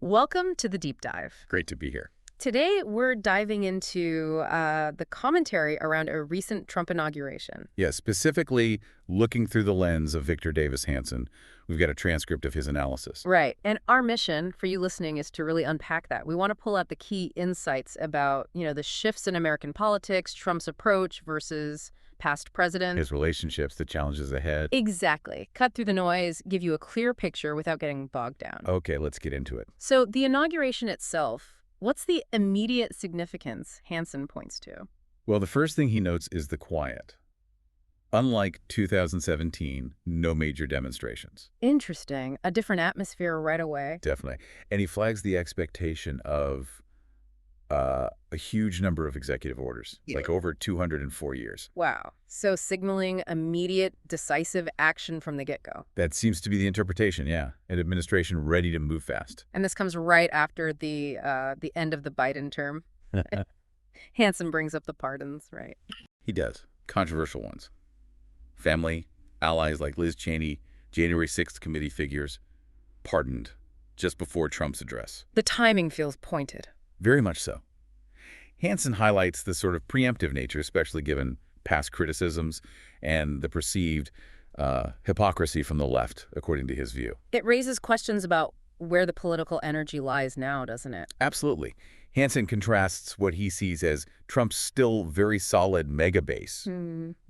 Welcome to the Deep Dive. Great to be here. Today, we're diving into the commentary around a recent Trump inauguration. Yeah, specifically looking through the lens of Victor Davis Hanson. We've got a transcript of his analysis. Right. And our mission for you listening is to really unpack that. We want to pull out the key insights about, the shifts in American politics, Trump's approach versus past presidents. His relationships, the challenges ahead. Exactly. Cut through the noise, give you a clear picture without getting bogged down. Okay, let's get into it. So the inauguration itself, what's the immediate significance Hanson points to? Well, the first thing he notes is the quiet. Unlike 2017, no major demonstrations. Interesting. A different atmosphere right away. Definitely. And he flags the expectation of a huge number of executive orders, like over 200 in 4 years. Wow. So signaling immediate, decisive action from the get-go. That seems to be the interpretation, yeah. An administration ready to move fast. And this comes right after the end of the Biden term. Hanson brings up the pardons, right? He does. Controversial ones. Family, allies like Liz Cheney, January 6th committee figures, pardoned just before Trump's address. The timing feels pointed. Very much so. Hanson highlights the sort of preemptive nature, especially given past criticisms and the perceived hypocrisy from the left, according to his view. It raises questions about where the political energy lies now, doesn't it? Absolutely. Hanson contrasts what he sees as Trump's still very solid mega base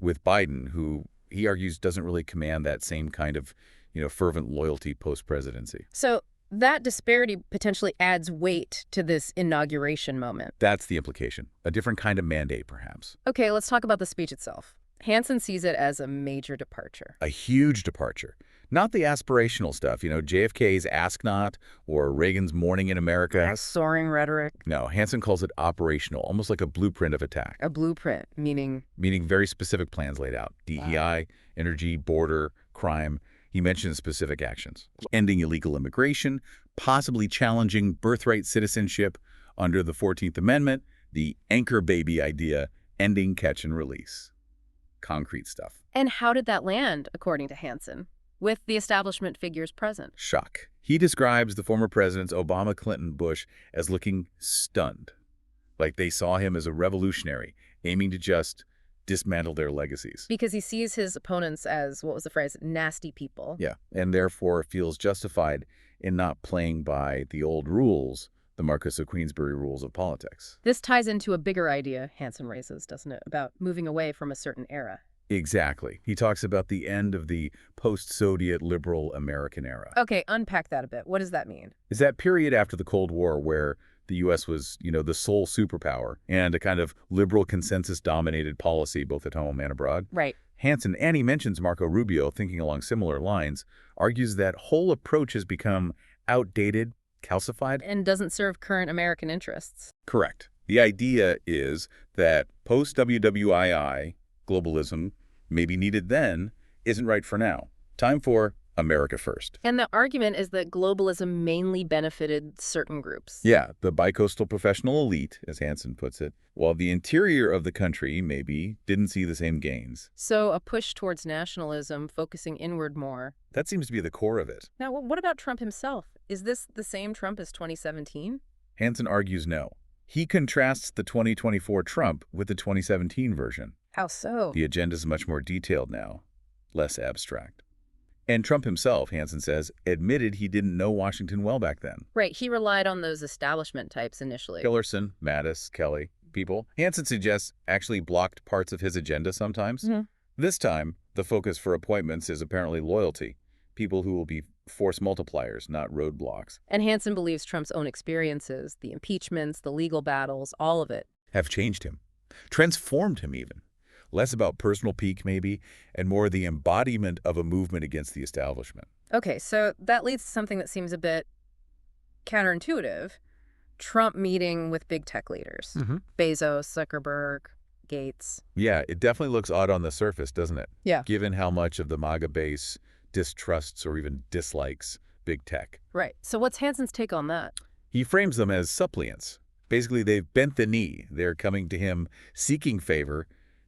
with Biden, who he argues doesn't really command that same kind of, fervent loyalty post-presidency. So that disparity potentially adds weight to this inauguration moment. That's the implication. A different kind of mandate, perhaps. Okay, let's talk about the speech itself. Hanson sees it as a major departure. A huge departure. Not the aspirational stuff, JFK's Ask Not or Reagan's Morning in America. Soaring rhetoric. No, Hanson calls it operational, almost like a blueprint of attack. A blueprint, meaning? Meaning very specific plans laid out. DEI, energy, border, crime. He mentions specific actions. Ending illegal immigration, possibly challenging birthright citizenship under the 14th Amendment, the anchor baby idea, ending catch and release. Concrete stuff. And how did that land, according to Hanson, with the establishment figures present? Shock. He describes the former presidents Obama, Clinton, Bush as looking stunned. Like they saw him as a revolutionary, aiming to just dismantle their legacies. Because he sees his opponents as, what was the phrase, nasty people. Yeah, and therefore feels justified in not playing by the old rules, the Marquess of Queensberry rules of politics. This ties into a bigger idea Hanson raises, doesn't it, about moving away from a certain era? Exactly. He talks about the end of the post-Soviet liberal American era. Okay, unpack that a bit. What does that mean? Is that period after the Cold War where the U.S. was, the sole superpower and a kind of liberal consensus-dominated policy both at home and abroad. Right. Hanson, and he mentions Marco Rubio, thinking along similar lines, argues that whole approach has become outdated, calcified. And doesn't serve current American interests. Correct. The idea is that post-WWII globalism, maybe needed then, isn't right for now. Time for America first. And the argument is that globalism mainly benefited certain groups. Yeah, the bicoastal professional elite, as Hanson puts it, while the interior of the country maybe didn't see the same gains. So a push towards nationalism, focusing inward more. That seems to be the core of it. Now, what about Trump himself? Is this the same Trump as 2017? Hanson argues no. He contrasts the 2024 Trump with the 2017 version. How so? The agenda is much more detailed now, less abstract. And Trump himself, Hanson says, admitted he didn't know Washington well back then. Right, he relied on those establishment types initially. Tillerson, Mattis, Kelly, people. Hanson suggests actually blocked parts of his agenda sometimes. This time, the focus for appointments is apparently loyalty, people who will be force multipliers, not roadblocks. And Hanson believes Trump's own experiences, the impeachments, the legal battles, all of it, have changed him, transformed him even. Less about personal pique, maybe, and more the embodiment of a movement against the establishment. Okay, so that leads to something that seems a bit counterintuitive. Trump meeting with big tech leaders. Bezos, Zuckerberg, Gates. Yeah, it definitely looks odd on the surface, doesn't it? Yeah. Given how much of the MAGA base distrusts or even dislikes big tech. Right. So what's Hanson's take on that? He frames them as suppliants. Basically, they've bent the knee. They're coming to him seeking favor,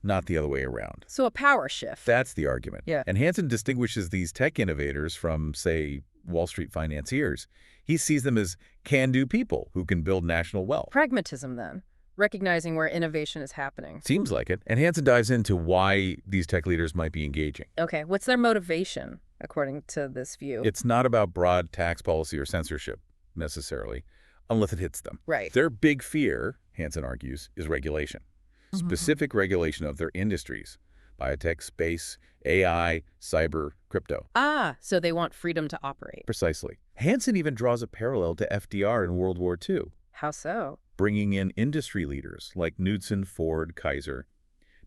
not the other way around. So a power shift. That's the argument. Yeah. And Hanson distinguishes these tech innovators from, say, Wall Street financiers. He sees them as can-do people who can build national wealth. Pragmatism, then, recognizing where innovation is happening. Seems like it. And Hansen dives into why these tech leaders might be engaging. Okay, what's their motivation, according to this view? It's not about broad tax policy or censorship, necessarily, unless it hits them. Right. Their big fear, Hansen argues, is regulation. Specific regulation of their industries: biotech, space, AI, cyber, crypto. Ah, so they want freedom to operate. Precisely. Hansen even draws a parallel to FDR in World War II, How so? bringing in industry leaders like Knudsen, Ford, Kaiser,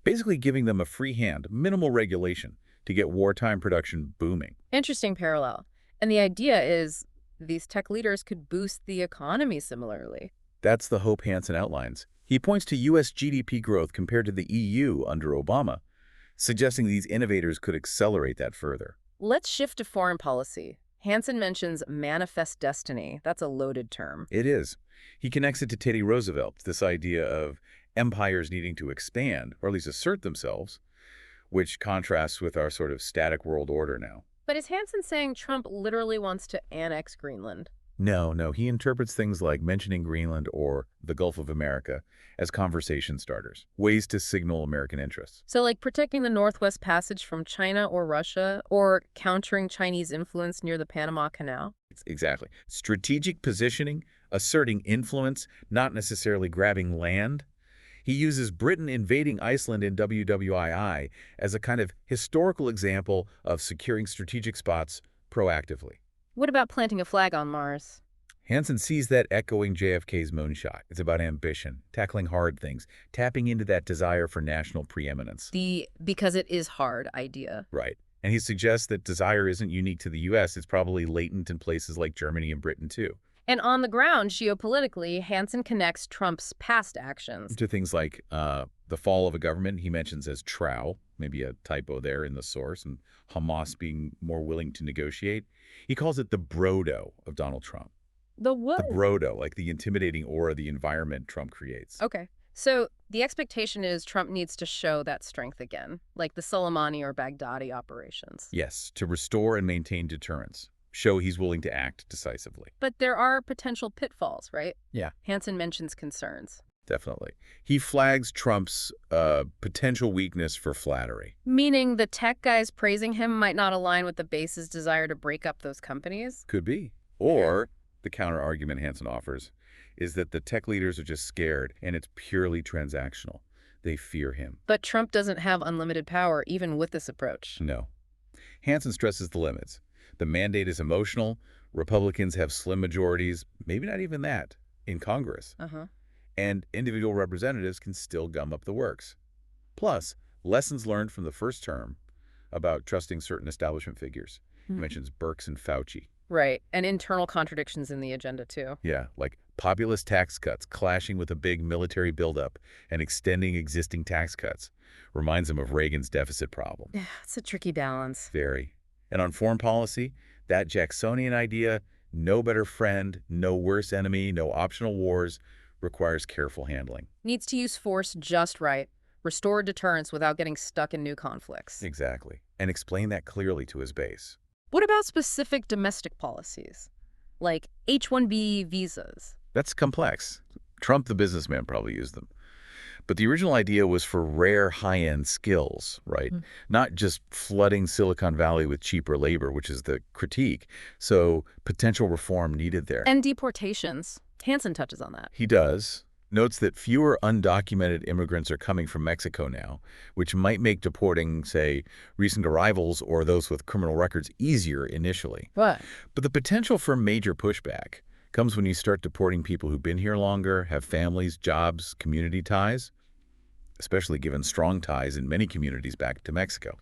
basically giving them a free hand, minimal regulation, to get wartime production booming. Interesting parallel. And the idea is these tech leaders could boost the economy similarly. That's the hope Hansen outlines. He points to U.S. GDP growth compared to the EU under Obama, suggesting these innovators could accelerate that further. Let's shift to foreign policy. Hansen mentions manifest destiny. That's a loaded term. It is. He connects it to Teddy Roosevelt, this idea of empires needing to expand, or at least assert themselves, which contrasts with our sort of static world order now. But is Hansen saying Trump literally wants to annex Greenland? No, he interprets things like mentioning Greenland or the Gulf of America as conversation starters, ways to signal American interests. So like protecting the Northwest Passage from China or Russia, or countering Chinese influence near the Panama Canal? Exactly. Strategic positioning, asserting influence, not necessarily grabbing land. He uses Britain invading Iceland in WWII as a kind of historical example of securing strategic spots proactively. What about planting a flag on Mars? Hansen sees that echoing JFK's moonshot. It's about ambition, tackling hard things, tapping into that desire for national preeminence. The because it is hard idea. Right. And he suggests that desire isn't unique to the U.S. It's probably latent in places like Germany and Britain, too. And on the ground, geopolitically, Hansen connects Trump's past actions. To things like the fall of a government he mentions as trow, maybe a typo there in the source, and Hamas being more willing to negotiate. He calls it the brodo of Donald Trump. The what? The brodo, like the intimidating aura, the environment Trump creates. Okay. So the expectation is Trump needs to show that strength again, like the Soleimani or Baghdadi operations. Yes, to restore and maintain deterrence. Show he's willing to act decisively. But there are potential pitfalls, right? Yeah. Hansen mentions concerns. Definitely. He flags Trump's potential weakness for flattery. Meaning the tech guys praising him might not align with the base's desire to break up those companies? Could be. Or the counter-argument Hansen offers is that the tech leaders are just scared and it's purely transactional. They fear him. But Trump doesn't have unlimited power even with this approach. No. Hansen stresses the limits. The mandate is emotional. Republicans have slim majorities, maybe not even that, in Congress. And individual representatives can still gum up the works. Plus, lessons learned from the first term about trusting certain establishment figures. He mentions Birx and Fauci. Right, and internal contradictions in the agenda, too. Yeah, like populist tax cuts clashing with a big military buildup and extending existing tax cuts. Reminds him of Reagan's deficit problem. Yeah, it's a tricky balance. Very. And on foreign policy, that Jacksonian idea, no better friend, no worse enemy, no optional wars, requires careful handling. Needs to use force just right. Restore deterrence without getting stuck in new conflicts. Exactly. And explain that clearly to his base. What about specific domestic policies, like H-1B visas? That's complex. Trump, the businessman, probably used them. But the original idea was for rare high-end skills, right? Not just flooding Silicon Valley with cheaper labor, which is the critique. So potential reform needed there. And deportations. Hansen touches on that. He does. Notes that fewer undocumented immigrants are coming from Mexico now, which might make deporting, say, recent arrivals or those with criminal records easier initially. What? But the potential for major pushback comes when you start deporting people who've been here longer, have families, jobs, community ties, especially given strong ties in many communities back to Mexico.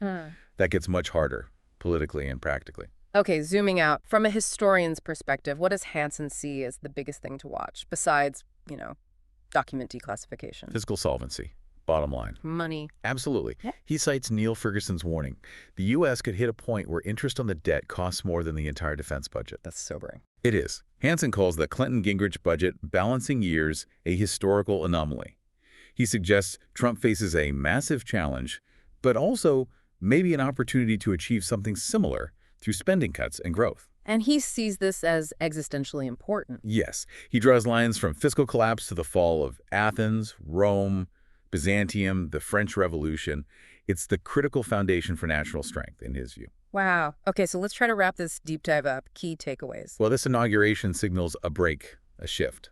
That gets much harder, politically and practically. Okay, zooming out, from a historian's perspective, what does Hansen see as the biggest thing to watch, besides, document declassification? Fiscal solvency, bottom line. Money. Absolutely. Yeah. He cites Neil Ferguson's warning. The U.S. could hit a point where interest on the debt costs more than the entire defense budget. That's sobering. It is. Hansen calls the Clinton-Gingrich budget balancing years a historical anomaly. He suggests Trump faces a massive challenge, but also maybe an opportunity to achieve something similar through spending cuts and growth. And he sees this as existentially important. Yes, he draws lines from fiscal collapse to the fall of Athens, Rome, Byzantium, the French Revolution. It's the critical foundation for national strength, in his view. Wow. Okay, so let's try to wrap this deep dive up. Key takeaways. Well, this inauguration signals a break, a shift.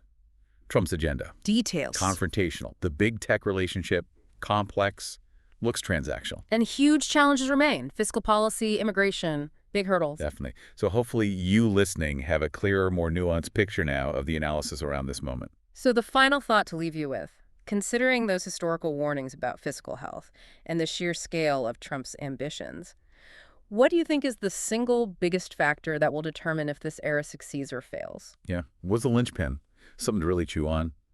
Trump's agenda, Details. confrontational. The big tech relationship, complex, looks transactional. And huge challenges remain. Fiscal policy, immigration, big hurdles. Definitely. So hopefully you listening have a clearer, more nuanced picture now of the analysis around this moment. So the final thought to leave you with, considering those historical warnings about fiscal health and the sheer scale of Trump's ambitions, what do you think is the single biggest factor that will determine if this era succeeds or fails? Yeah. What's the linchpin? Something to really chew on.